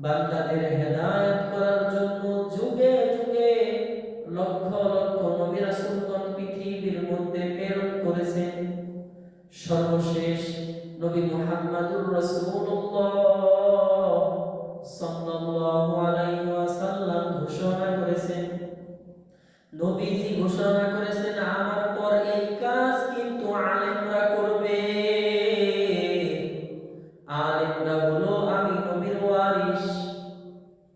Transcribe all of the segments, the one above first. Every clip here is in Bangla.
বান্দাদের হেদায়েত করার জন্য যুগে যুগে লক্ষ লক্ষ নবী রাসূলগণ পৃথিবীর মধ্যে প্রেরণ করেছেন। সর্বশেষ নবী মুহাম্মদুর রাসূলুল্লাহ সাল্লাল্লাহু আলাইহি ওয়াসাল্লাম ঘোষণা করেছেন, নবীজি ঘোষণা করেছেন, আমার পর এই কাজ কিন্তু আলেমরা করবে। আলেমরা হলো আমি নবীর ওয়ারিস।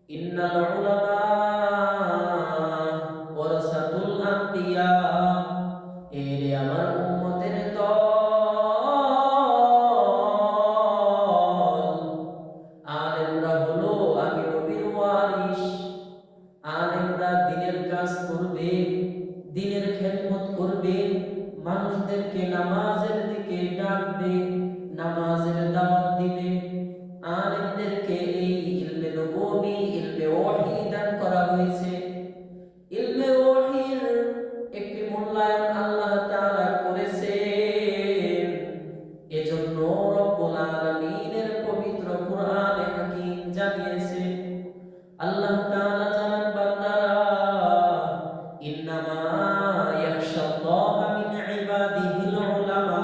ইন্নাল উলামা ওয়ারাসাতুল আম্বিয়া, এর আমার উম্মতের দল। আলেমরা হলো আমি নবীর ওয়ারিস। আলেমরা দ্বীনের কাজ করবে, দ্বীনের খেদমত করবে, মানুষদেরকে নামাজের দিকে ডাকবে, নামাজের দাওয়াত দিবে। আলেমদেরকে এই ইলমে নববী, ইলমে ওহী দান করা হয়েছে। ইলমে ওহীর একটি মূল্যায়ন আল্লাহ তাআলা করেছেন। এজন্য রব্বুল আলামিনের পবিত্র কোরআনে হাকীম জানিয়েছে, আল্লাহ তাআলা জানান, বান্দারা ইন্নামা ইয়াখশাল্লাহা মিন ইবাদিহিল উলামা,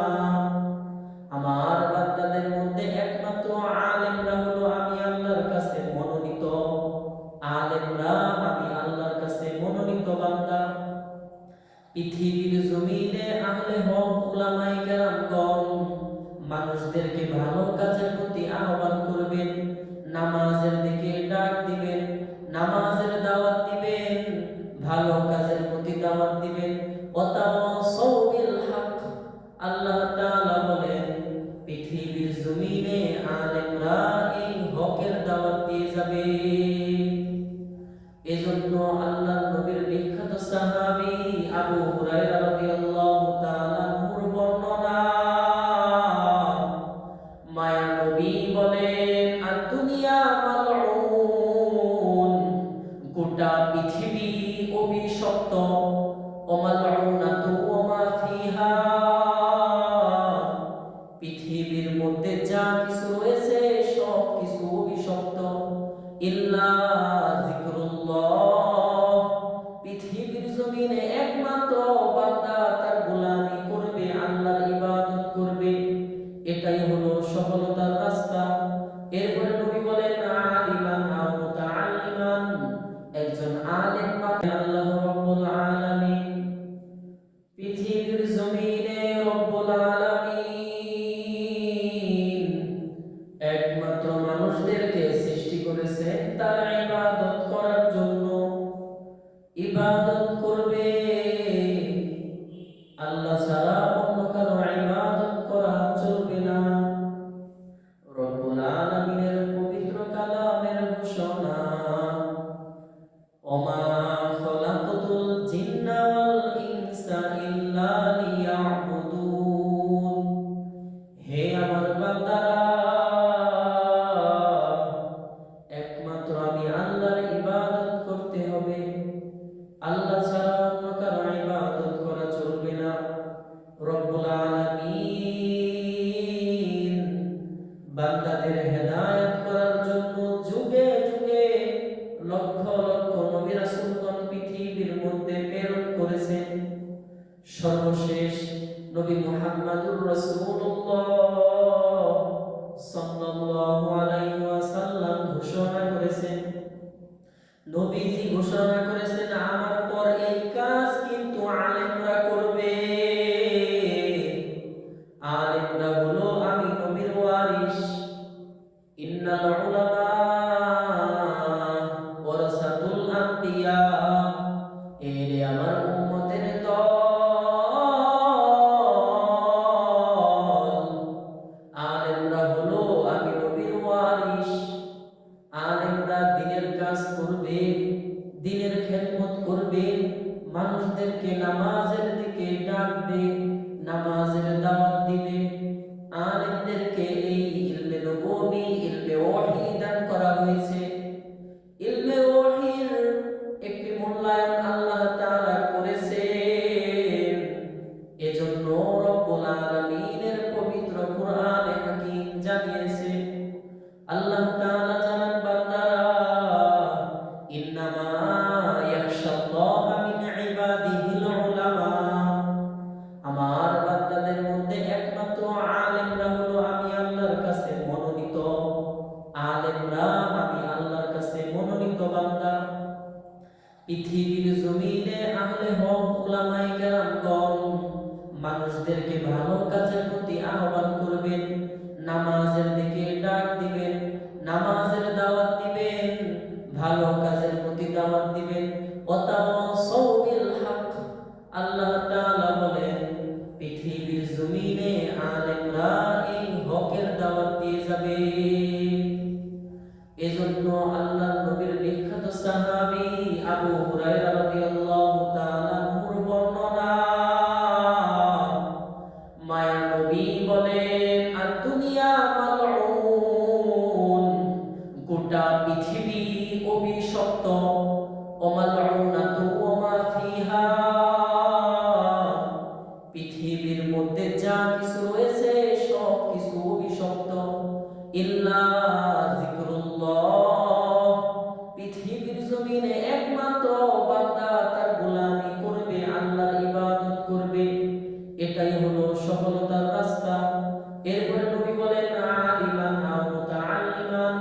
আমার বান্দাদের মধ্যে একমাত্র আলেমরা হলো আমি আল্লাহর কাছে মনোনীত। আলেমরা আমি আল্লাহর কাছে মনোনীত বান্দা। পৃথিবীর জমিনে আহলে হক উলামায়ে কেরামগণ মানুষদেরকে ভালো কাজের প্রতি আহ্বান করবেন, নামাজের দিকে ডাক দিবেন, নামাজের দাওয়াত দিবেন, ভালো কাজের প্রতি দাওয়াত দিবেন। ওয়াতাওয়াসাউ বিল হক, আল্লাহ তাআলা বলেন পৃথিবীর জমিনে আলেমরা এই হকের দাওয়াত দিয়ে যাবে। এজন্য আল্লাহর নবীর বিখ্যাত সাহাবী আবু হুরায়রা রাদিয়াল্লাহু তাআলা আনহুর বর্ণনা, মায়া নবী বলেন, আদ-দুনিয়া মালউন, গোটা পৃথিবী অভিশপ্ত, ওয়া মালউনাতু ওয়া মা ফিহা, পৃথিবীর মধ্যে যা কিছু রয়েছে সব কিছু অভিশপ্ত, ইল্লা যিকরুল্লাহ, পৃথিবীর জমিনে একমাত্র বান্দা তার গোলামি করবে, আল্লাহর ইবাদত করবে, এটাই হলো সফলতার রাস্তা। এরপরে নবী বলেন, আলিমান আও মুতাআল্লিমান, একজন আলেম মানে আল্লাহ রাব্বুল আলামিন। পৃথিবীর জমিনে রব্বুল আলামিন একমাত্র মানুষদেরকে সৃষ্টি করেছেন তার ইবাদত করার জন্য। ইবাদত করবে, আল্লাহ ছাড়া অন্য কারো ইবাদত করা চলবে না। রব্বুল আলামিনের পবিত্র কালামের ঘোষণা, ওমা খালাকাতুল জিন্না ওয়াল ইনসা ইল্লা লিয়াবুদুন, হে আমার বান্দারা, একমাত্র আমি আল্লাহর ইবাদত করতে হবে, আল্লাহ ছাড়া অন্য কারো ইবাদত করা চলবে না। রব্বুল আলামিন বান্দাদের হেদায়েত করার জন্য যুগে যুগে লক্ষ লক্ষ নবী রাসূলগণ পৃথিবীর মধ্যে প্রেরণ করেছেন। সর্বশেষ নবী মুহাম্মদুর রাসূলুল্লাহ সাল্লাল্লাহু আলাইহি ওয়াসাল্লাম ঘোষণা করেছেন, নবীজি ঘোষণা করেছেন, আমার পর এই কাজ কিন্তু আলেমরা করবে। আলেমরা হলো আমি নবীর ওয়ারিস। ইন্নাল উলামা ওয়ারাসাতুল আম্বিয়া, এর আমার উম্মতের দল। আলেমরা হলো আমি নবীর ওয়ারিস। আলেমরা দ্বীনের কাজ করবে, দ্বীনের খেদমত করবে, মানুষদেরকে নামাজের দিকে ডাকবে, নামাজের দাওয়াত দিবে। আলেমদেরকে এই ইলমে নববী, ইলমে ওহী দান করা হয়েছে। ইলমে ওহীর একটি মূল্যায়ন আল্লাহ তাআলা করেছেন। এজন্য রব্বুল আলামিনের পবিত্র কোরআনে হাকীম জানিয়েছে, আল্লাহ তাআলা জানান, বান্দারা বান্দা, আমি আল্লাহর কাছে মনোনীত বান্দা। পৃথিবীর জমিনে আহলে হক উলামায়ে কেরামগণ মানুষদেরকে ভালো কাজের প্রতি আহ্বান করবেন, নামাজের দিকে ডাক দিবেন, নামাজের দাওয়াত দিবেন, ভালো কাজের প্রতি দাওয়াত দিবেন। ওয়াতাওয়াসাউ বিল হক। আল্লাহ তাআলা বলেন পৃথিবীর জমিনে আলেমরা এই হকের দাওয়াত দিয়ে যাবে। এজন্য আল্লাহর নবীর বিখ্যাত সাহাবী আবু হুরায়রা রাদিয়াল্লাহু তাআলা আনহুর বর্ণনা, মায়ার নবী বলেন আদ-দুনিয়া মালউন, গোটা পৃথিবী অভিশপ্ত, ওয়া মালউনাতু ওয়া মা ফিহা, পৃথিবীর মধ্যে যা কিছু রয়েছে সব কিছু অভিশপ্ত, ইল্লা যিকরুল্লাহ, পৃথিবীর জমিনে একমাত্র বান্দা তার গোলামি করবে, আল্লাহর ইবাদত করবে, এটাই হলো সফলতার রাস্তা। এরপরে নবী বলেন আলিমান আও মুতাআল্লিমান,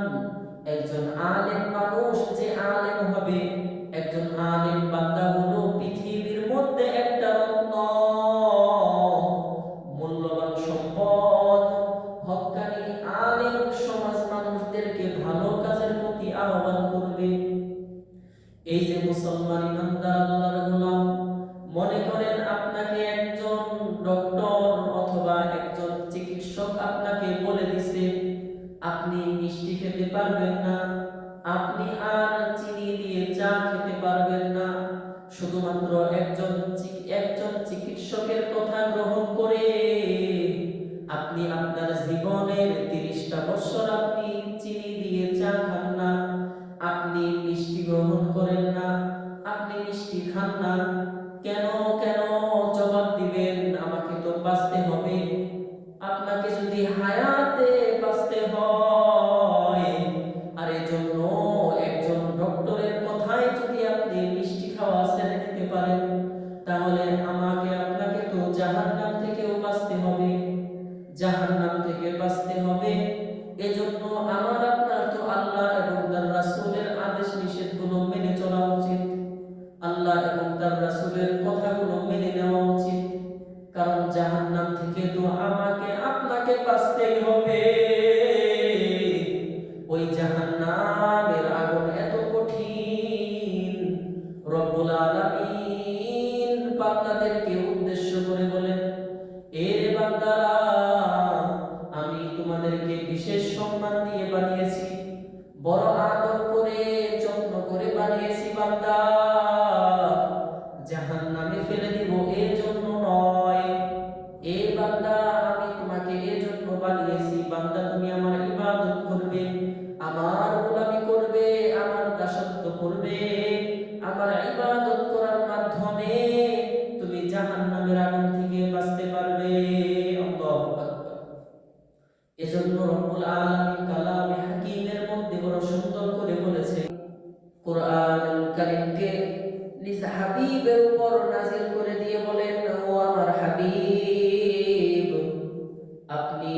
একজন আলেম মানুষ যে আলেম হবে, একজন আলেম বান্দা হলো পৃথিবীর মধ্যে একটা রত্ন, মূল্যবান সম্পদ। হক্কানি আলেম সমাজ মানুষদেরকে ভালো কাজের প্রতি আহ্বান করবে। এই যে মুসলমান ইমানদার আল্লাহর গোলাম, মনে করেন আপনাকে একজন ডক্টর অথবা একজন চিকিৎসক আপনাকে বলে দিছে আপনি মিষ্টি খেতে পারবেন না, আপনি আর চিনি দিয়ে চা খেতে পারবেন না। শুধুমাত্র একজন চিকিৎসকের কথা গ্রহণ করে আপনি আপনার জীবনের 30টা বছর আপনি চিনি দিয়ে চা খান না, আপনি মিষ্টি গ্রহণ করেন না, আপনি মিষ্টি খান না। কেন কেন জবাব দিবেন, আমাকে তো বাঁচতে হবে। আপনাকে যদি হায়াতে বাঁচতে হয়, আর এজন্য একজন ডক্টরের কথাই যদি আপনি মিষ্টি খাওয়া ছেড়ে দিতে পারেন, তাহলে আমাকে আপনাকে তো জাহান্নাম থেকেও বাঁচতে হবে, জাহান্নাম থেকে বাঁচতে হবে। এজন্য আমার আপনার তো আল্লাহ এবং তার রাসূলের আদেশ নিষেধগুলো মেনে চলা উচিত, আল্লাহ এবং তার রাসূলের কথাগুলো মেনে নেওয়া উচিত। কারণ জাহান্নাম থেকে তো আমাকে আপনাকে বাঁচতেই হবে। ওই জাহান্নামের আগুন এত কঠিন। রব্বুল আলামিন বান্দাদেরকে উদ্দেশ্য করে বলেন, এর বান্দারা, আমি তোমাদেরকে বিশেষ সম্মান দিয়ে বানিয়েছি, বড় আদর করে যত্ন করে বানিয়েছি বান্দা, জাহান্নামে ফেলে দিব এর জন্য নয়। এ বান্দা, আমি তোমাকে এর জন্য বানিয়েছি বান্দা তুমি আমার ইবাদত করবে, আমার গোলামি করবে, আমার দাসত্ব করবে, আমার ইবাদত করার মাধ্যমে তুমি জাহান্নামের আগুন থেকে বাঁচতে পারবে। আল্লাহু আকবার। এজন্য রব্বুল আলামিন কালামে হাকিমের মধ্যে বড় সুন্দর করে বলেছে, কুরআনুল কারীমকে নিজ হাবিবের উপর নাযিল করে দিয়ে বলেন, ও আমার হাবিব, আপনি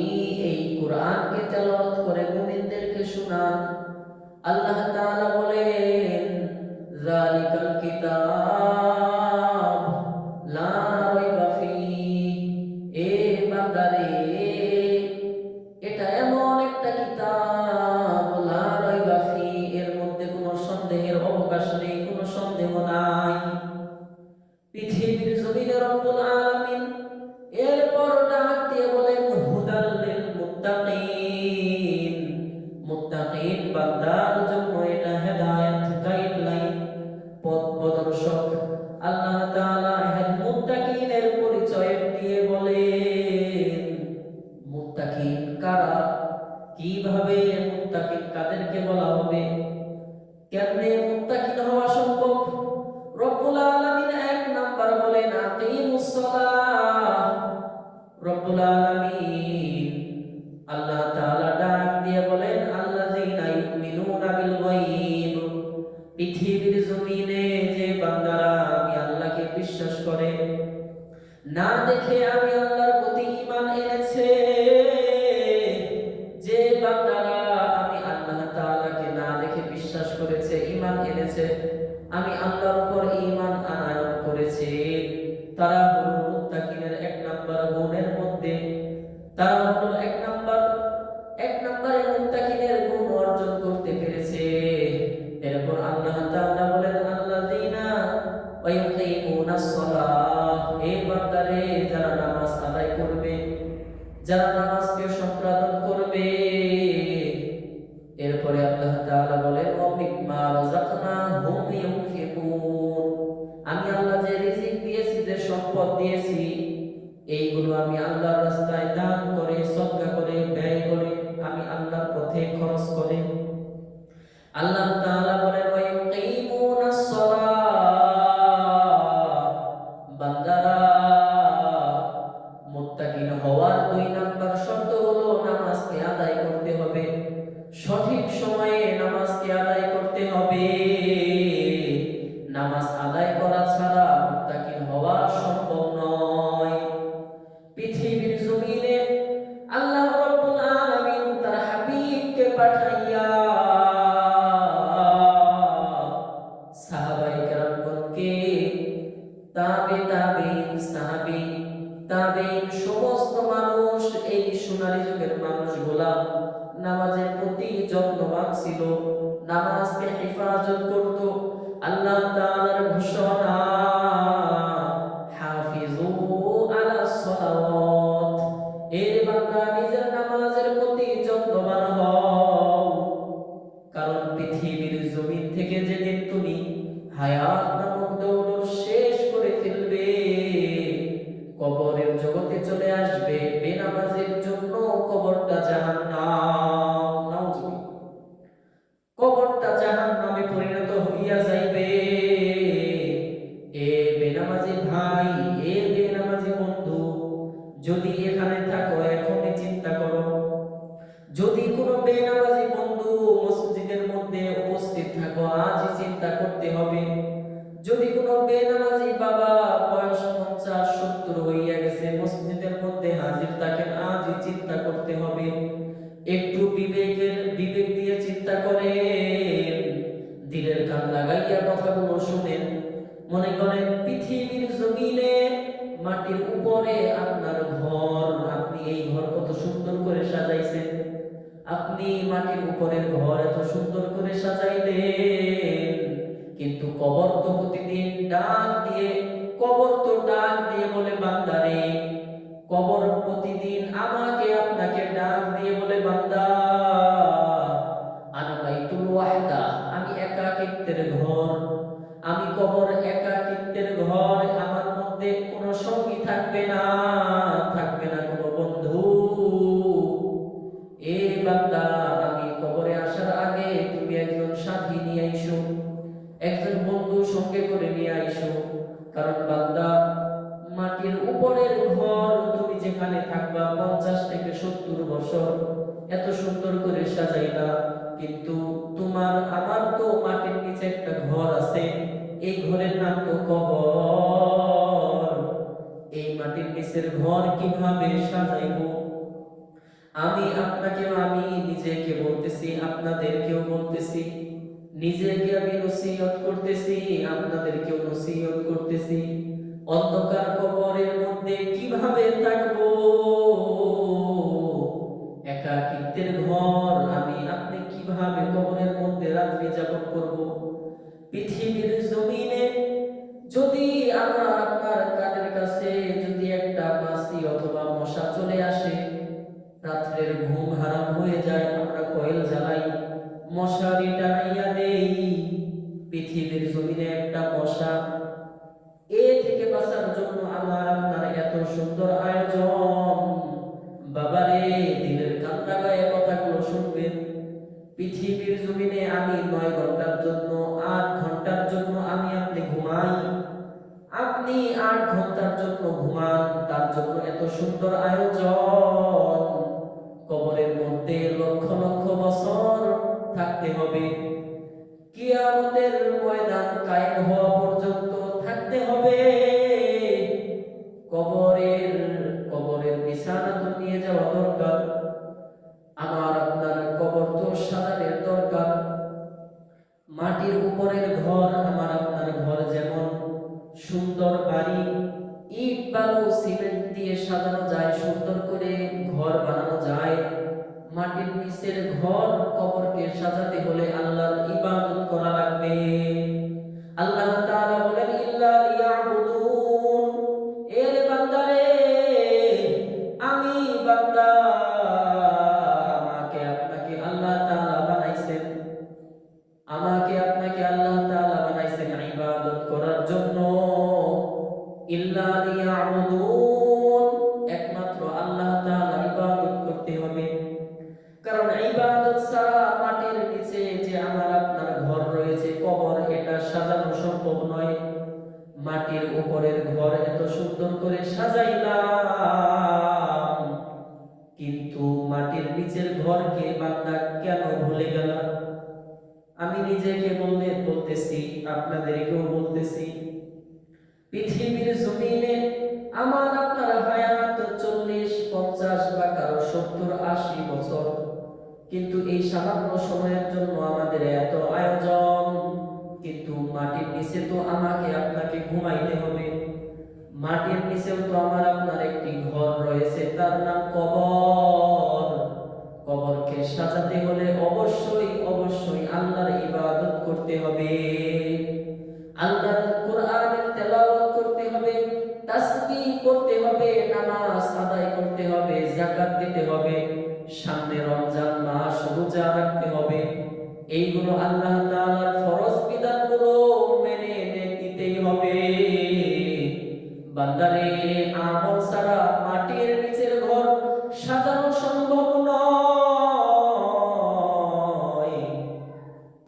এই কুরআনকে তেলাওয়াত করে মুমিনদেরকে শোনান। আল্লাহ তাআলা বলেন, যালিকাল কিতাব লা রাইবা ফীহি, এ বান্দারে, এটা এমন একটা কিতাব, লা রাইবা ফীহি, এর মধ্যে কোনো সন্দেহের অবকাশ নেই, কোনো সন্দেহ নাই। পৃথিবীর জমিনে রব্বুল আলামিন এরপর ডাক দিয়ে বলেন, হুদাল লিল মুত্তাকিন, মুত্তাকিন বান্দার জন্য এটা হেদায়েত, গাইডলাইন, পথ প্রদর্শক। আল্লাহ তাআলা মুত্তাকিনের পরিচয় দিয়ে বলেন, মুত্তাকিন কারা, কিভাবে মুত্তাকিন কাদেরকে বলা হবে, কেমনে মুত্তাকিন হওয়া সম্ভব? রব্বুল আলামিন এক নাম্বার বলেন আকিমুস সালাহ। রব্বুল আলামিন আল্লাহ তাআলা ডাক দিয়ে বলেন, আল্লাযীনা ইউমিনুনা বিল গায়ব, পৃথিবীর জমিনে যে বান্দারা আমি আল্লাহকে বিশ্বাস করে, না দেখে আমি আল্লাহর প্রতি ঈমান এনেছে, যে বান্দারা আমি আল্লাহ তাআলাকে ঈমান এনেছে, আমি আল্লাহর উপর ঈমান আনয়ন করেছে, তারা হলো মুত্তাকিনের এক নাম্বার গুণের মধ্যে, তারা হলো এক নাম্বারে মুত্তাকিনের গুণ অর্জন করতে পেরেছে। এরপর আল্লাহ তাআলা বলেন আল্লাযীনা ওয়ায়ুকিমুনাস সালাহ, এই বান্দারে যারা নামাজ আদায় করবে, যারা নামাজকে সম্পাদন করবে। এরপরে আল্লাহ তাআলা বলেন ওয়া মিম্মা রাযাকনাহুম ইউনফিকুন, আমি আল্লাহ যে রিজিক দিয়েছি, যে সম্পদ দিয়েছি, এইগুলো আমি আল্লাহর রাস্তায় দান করে, সদকা করে, ব্যয় করে, আমি আল্লাহর পথে খরচ করে। আল্লাহ তাআলা বলেন ওয়া ইউকিমুনাস সালাহ, বান্দারা মুত্তাকিন হওয়ার 2 নাম্বার শর্ত হলো নামাজকে আদায় করতে হবে, সঠিক সময়ে নামাজকে আদায় করতে হবে। নামাজ আদায় করা ছাড়া মুত্তাকিন হওয়া সম্ভব নয়। পৃথিবীর জমিনে আল্লাহ রাব্বুল আলামিন তার হাবিবকে পাঠাইয়া সাহাবায়ে কেরামগণকে, তাবেঈন, সাহাবী, তাবেঈন সমস্ত মানুষ, এই সোনালী যুগের মানুষগুলা নামাজের প্রতি যত্নবান ছিল, নামাজকে হেফাজত করত। আল্লাহ তাআলার ঘোষণা হাফিজু আলাস সালাওয়াত, এর বান্দা নিজের নামাজের প্রতি যত্নবান হও, কারণ পৃথিবীর জমিন থেকে যেদিন তুমি হায়াত নামক দৌড় শেষ করে ফেলবে, কবরের জগতে চলে আসবে, বেনামাজের জন্য কবরটা জাহান্নাম, নাউজুবিল্লাহ, কবরটা জাহান্নামে পরিণত হইয়া যাইবে। এ বেনামাজি ভাই, এ বেনামাজি বন্ধু, যদি এখানে থাকো এখনই চিন্তা করো, যদি কোনো বেনামাজি বন্ধু মসজিদের মধ্যে উপস্থিত থাকো, আজই চিন্তা করতে হবে। যদি কোনো বেনামাজি বাবা বয়স 50-70 হইয়া গেছে, মসজিদের মধ্যে হাজির থাকেন, আজই চিন্তা করতে হবে। একটু বিবেক দিয়ে চিন্তা করেন, দিলের কান লাগাইয়া কথাগুলো শুনেন। মনে করেন পৃথিবীর জমিনে মাটির উপরে আপনার ঘর, আপনি এই ঘর কত সুন্দর করে সাজাইছেন, আপনি মাটির উপরের ঘর এত সুন্দর করে সাজাইলেন, কিন্তু কবর তো প্রতিদিন ডাক দিয়ে বলে বান্দারে, কবর প্রতিদিন আমাকে আপনাকে ডাক দিয়ে বলে বান্দা আনা বাইতুল ওয়াহদা, আমি একাকিত্বের ঘর, আমি কবর একাকিত্বের ঘর, আমার মধ্যে কোনো সঙ্গী থাকবে না, থাকবে না কোনো বন্ধু। এ বান্দা, আমি কবরে আসার আগে তুমি একজন সাথী নিয়ে আইসো, একজন বন্ধু সঙ্গে করে নিয়ে আইসো, কারণ বান্দা মাটির উপরের ঘর তুমি যেখানে থাকবা 50 থেকে 70 বছর এত সুন্দর করে সাজাইলা, কিন্তু তোমার আমার তো মাটির নিচে একটা ঘর আছে, এই ঘরের নাম তো কবর। এই মাটির নিচের ঘর কিভাবে সাজাইবো? আমি আপনাকেও, আমি নিজেকে বলতেছি, আপনাদেরকেও বলতেছি, নিজেকে আমি নসিহত করতেছি, আপনাদেরকেও নসিহত করতেছি, অন্ধকার কবরের মধ্যে কিভাবে থাকবো? একাকিত্বের ঘর আমি আপনি কিভাবে কবরের মধ্যে রাত্রি যাপন করব? পৃথিবীর জমিনে যদি আমার আপনার কানের কাছে যদি একটা মাছি অথবা মশা চলে আসে, রাত্রের ঘুম হারাম হয়ে যায়, আমরা কয়েল জ্বালাই, মশারি টানাইয়া দেই, পৃথিবীর জমিনে একটা মশা, এ থেকে বাঁচার জন্য আমার আপনার এত সুন্দর আয়োজন। বাবারে, দিলের কান লাগায় কথাগুলো শুনবেন। পৃথিবীর জমিনে আমি 9 ঘন্টার জন্য, 8 ঘন্টার জন্য আমি আপনি ঘুমাই, আপনি 8 ঘন্টার জন্য ঘুমান, তার জন্য এত সুন্দর আয়োজন। কবরের মধ্যে লক্ষ লক্ষ বছর থাকতে হবে, কিয়ামতের ময়দান কায়েম হওয়া পর্যন্ত থাকতে হবে। কবরের বিছানা তো নিয়ে যাওয়া দরকার, আমার আপনার কবর তো সাজানোর দরকার। মাটির ঘর কবরকে সাজাতে হলে আল্লাহর ইবাদত করা লাগবে। আল্লাহ তাআলা বলেন ইল্লা লিয়াবুদুন, এর বান্দারে আমি বান্দা, আমাকে আপনাকে আল্লাহ তাআলা বানাইছেন, আমাকে আপনাকে আল্লাহ তাআলা বানাইছেন ইবাদত করার জন্য। ইল্লা লিয়াবুদুন, একমাত্র আল্লাহ তাআলার ইবাদত করতে হবে। কারণ ইবাদত ছাড়া মাটির নিচে যে আমার আপনার ঘর রয়েছে কবর, এটা সাজানো সম্ভব নয়। মাটির উপরের ঘর এত সুন্দর করে সাজাইলাম, কিন্তু মাটির নিচের ঘরকে বান্দা কেন ভুলে গেল? আমি নিজেকে বলতেছি, আপনাদেরকেও বলতেছি, পৃথিবীর জমিনে আমার আপনার হায়াত 40-50 বা কারো 70-80 বছর, কিন্তু এই সামান্য সময়ের জন্য আমাদের এত আয়োজন। কিন্তু মাটির নিচে তো আমাকে আপনাকে ঘুমাইতে হবে। মাটির নিচেও তো আমার আপনার একটি ঘর রয়েছে, তার নাম কবর। কবরকে সাজাতে হলে অবশ্যই অবশ্যই আল্লাহর ইবাদত করতে হবে, আল্লাহর কোরআনের তেলাওয়াত করতে হবে, তাসবিহ করতে হবে, নামাজ আদায় করতে হবে, যাকাত দিতে হবে, সামনে রমজান মাস রোজা রাখতে হবে। এইগুলো আল্লাহ তাআলার ফরজ বিধানগুলো মেনে নিতেই হবে। বান্দারে, আমল ছাড়া মাটির নিচের ঘর সাজানো সম্ভব নয়।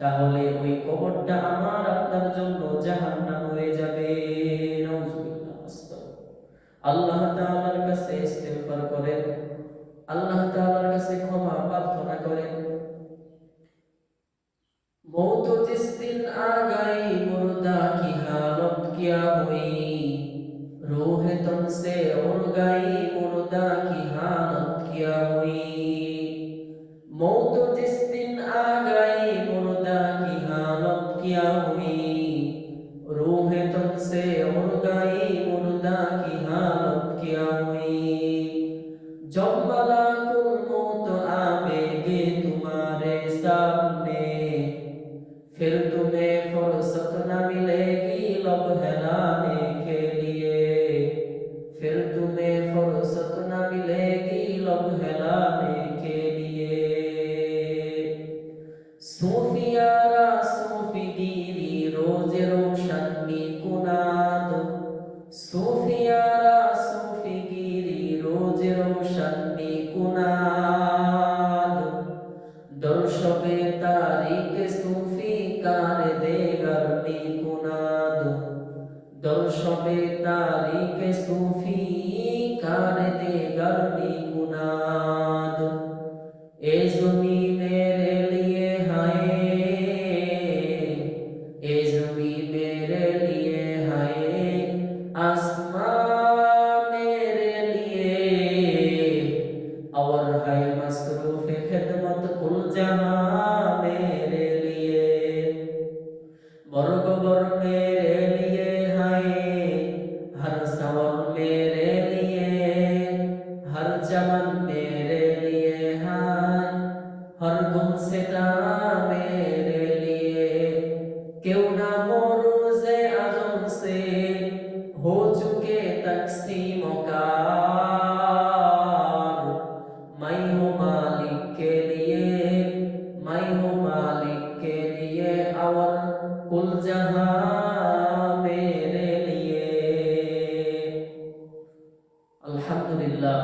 তাহলে ওই কবরটা আমার আপনার জন্য জাহান্নাম হয়ে যাবে। নাউজুবিল্লাহ। আল্লাহ তাআলার কাছে ইস্তিগফার করেন, আল্লাহ তাআলার কাছে ক্ষমা প্রার্থনা করেন। मौत जिस दिन आ गई मुर्दा की हालत क्या हुई, रूह तुमसे उड़ गई मुर्दा की हालत क्या हुई। मौत जिस दिन आ गई मुर्दा की हालत क्या हुई, रूह तुमसे उड़ गई मुर्दा की हालत क्या हुई। जब मलाकुल मौत आवेंगे तुम्हारे सामने, फिर तुम्हें फुर्सत न मिलेगी लब हिलाने के लिए, फिर तुम्हें फुर्सत न मिलेगी लब हिलाने के लिए। सूफियारा सूफीगिरी रोज रोशनी कुनाद, सूफियारा सूफीगिरी रोज रोशनी कुनाद। दर्शबे तारीख सूफी कार दे गर्मी कुनाद, दर्शबे तारीख सूफी कार दे गर्मी कुनाद। ए ज़मीं मेरे लिए हाय, ए ज़मीं मेरे लिए हाय, आसमां मेरे लिए, और है मसरूफ खिदमत कुल जहां मेरे लिए। बरगबर मेरे लिए हाय, हर सवर मेरे लिए, हर चमन मेरे लिए हाय, हर गुलसिता मेरे लिए। क्यों ना हो रोज़े आज़म से हो चुके तक़सीम कार, मैं हूँ मालिक के लिए, मैं हूँ मालिक के लिए, और कुल जहां मेरे लिए। আলহামদুলিল্লাহ।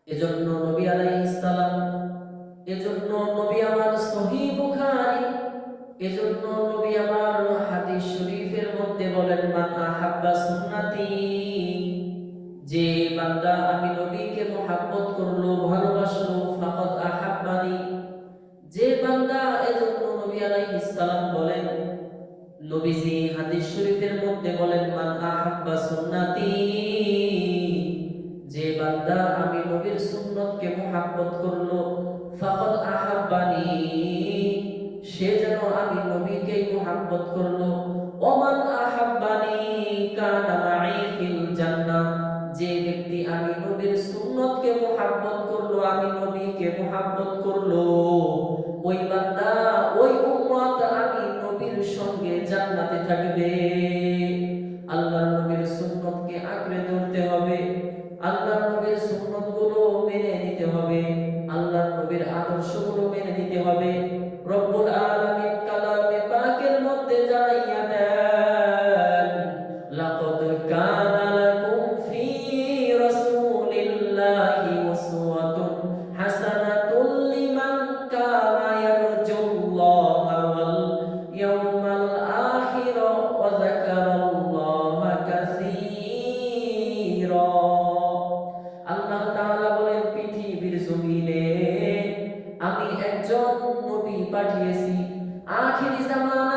এজন্য নবী আলাইহিস সালাম, এজন্য নবী আমার সহিহ বুখারী, এজন্য নবী আমার হাদিস শরীফের মধ্যে বলেন মান আহাব্বা সুন্নতি, যে বান্দা আমি নবীকে মুহাব্বত করলো, ভালোবাসলো, ফাকাদ আহাব্বানি, যে বান্দা। এজন্য নবী আলাইহিস সালাম বলেন, নবীজি হাদিস শরীফের মধ্যে বলেন মান আহাব্বা সুন্নতি, যে বান্দা আমি নবীর সুন্নতকে মুহাব্বত করলো, ফাকাদ আহাব্বানি, সে যেন আমি নবীকেই মুহাব্বত করলো। ওমান আহাব্বানি কানা মাই ফিল জান্নাহ, যে ব্যক্তি আমি নবীর সুন্নতকে মুহাব্বত করলো, আমি নবীকে মুহাব্বত করলো, জান্নাতে থাকবে। আল্লাহর নবীর সুন্নতকে আঁকড়ে ধরতে হবে, আল্লাহর নবীর সুন্নতগুলো মেনে নিতে হবে, আল্লাহর নবীর আদর্শগুলো মেনে নিতে হবে। রব্বুল আলামিন কালামে পাকের মধ্যে জানাইয়া দেন, লাকাদ কানা লাকুম ফি রাসূলিল্লাহি উসওয়াতুন হাসানাতুন লিমান কানা ইয়ারজুল্লাহা ওয়াল ইয়াউমাল আখির ওয়া যাকারাল্লাহা কাসীরা। আল্লাহ তাআলা বলেন, পৃথিবীর জমিনে আমি একজন নবী পাঠিয়েছি, আখিরি জামানায়